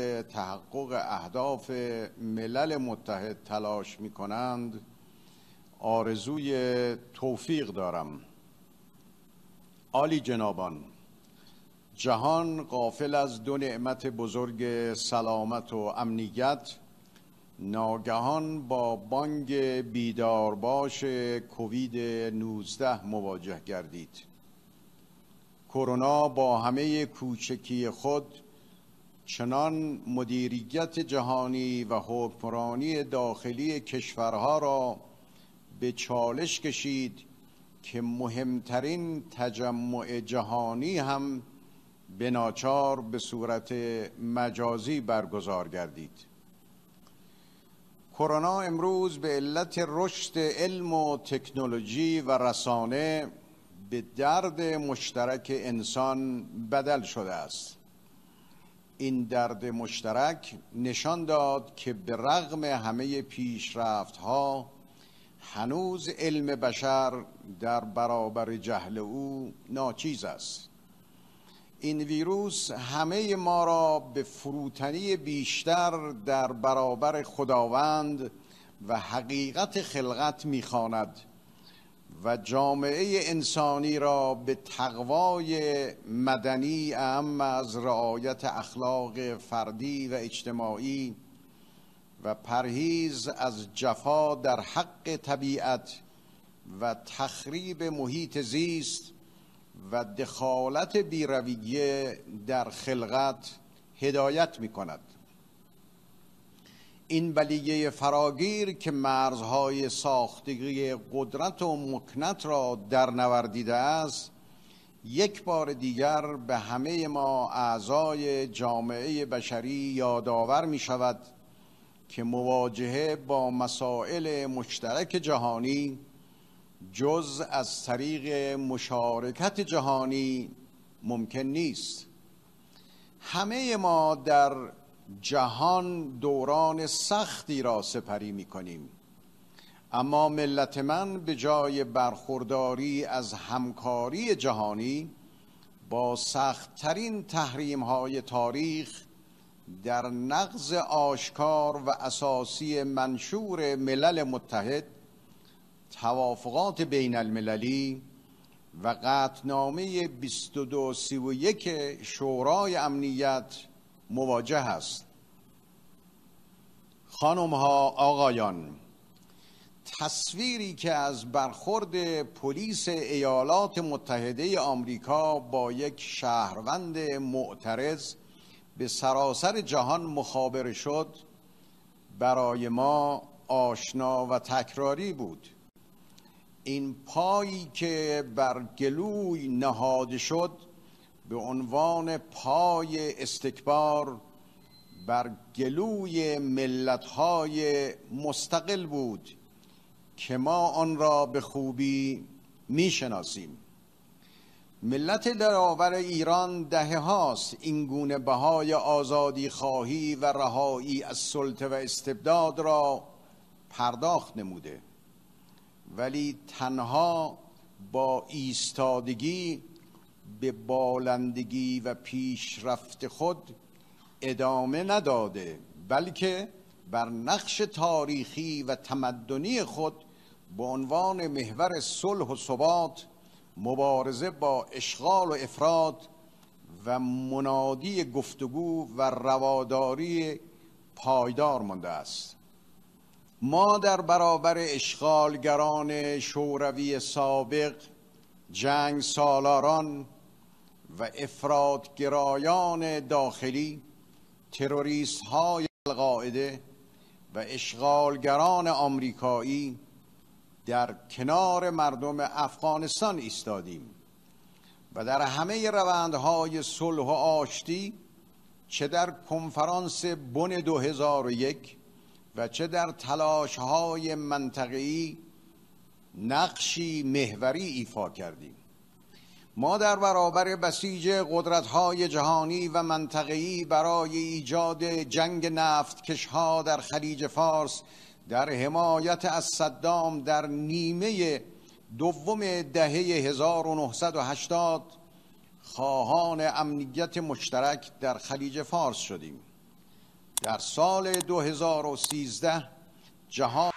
تحقق اهداف ملل متحد تلاش می کنند آرزوی توفیق دارم. عالی جنابان، جهان غافل از دو نعمت بزرگ سلامت و امنیت ناگهان با بانگ بیدارباش کووید 19 مواجه گردید. کرونا با همه کوچکی خود چنان مدیریت جهانی و حکمرانی داخلی کشورها را به چالش کشید که مهمترین تجمع جهانی هم به ناچار به صورت مجازی برگزار گردید. کرونا امروز به علت رشد علم و تکنولوژی و رسانه به درد مشترک انسان بدل شده است. این درد مشترک نشان داد که به رغم همه پیشرفت‌ها هنوز علم بشر در برابر جهل او ناچیز است. این ویروس همه ما را به فروتنی بیشتر در برابر خداوند و حقیقت خلقت می‌خواند و جامعه انسانی را به تقوای مدنی اهم از رعایت اخلاق فردی و اجتماعی و پرهیز از جفا در حق طبیعت و تخریب محیط زیست و دخالت بی‌رویه در خلقت هدایت می کند. این بلیه فراگیر که مرزهای ساختگی قدرت و مکنت را در نوردیده است، یک بار دیگر به همه ما اعضای جامعه بشری یادآور می شود که مواجهه با مسائل مشترک جهانی جز از طریق مشارکت جهانی ممکن نیست. همه ما در جهان دوران سختی را سپری می کنیم، اما ملت من به جای برخورداری از همکاری جهانی با سخت‌ترین تحریم‌های تاریخ در نقض آشکار و اساسی منشور ملل متحد، توافقات بین المللی و قطعنامه 2231 شورای امنیت مواجه است. خانم‌ها، آقایان، تصویری که از برخورد پلیس ایالات متحده آمریکا با یک شهروند معترض به سراسر جهان مخابره شد برای ما آشنا و تکراری بود. این پایی که بر گلوی نهاده شد به عنوان پای استکبار بر گلوی ملت‌های مستقل بود که ما آن را به خوبی می‌شناسیم. ملت دلاور ایران دهه‌هاست این گونه بهای آزادی خواهی و رهایی از سلطه و استبداد را پرداخت نموده، ولی تنها با ایستادگی به بالندگی و پیشرفت خود ادامه نداده، بلکه بر نقش تاریخی و تمدنی خود به عنوان محور صلح و ثبات، مبارزه با اشغال و افراط و منادی گفتگو و رواداری پایدار مانده است. ما در برابر اشغالگران شوروی سابق، جنگ سالاران و افراطگرایان داخلی، تروریست های القاعده و اشغالگران آمریکایی در کنار مردم افغانستان ایستادیم و در همه روندهای صلح و آشتی، چه در کنفرانس بن 2001 و چه در تلاش‌های منطقه‌ای، نقشی محوری ایفا کردیم. ما در برابر بسیج قدرت‌های جهانی و منطقه‌ای برای ایجاد جنگ نفتکش‌ها در خلیج فارس در حمایت از صدام در نیمه دوم دهه 1980 خواهان امنیت مشترک در خلیج فارس شدیم. در سال 2013 جهان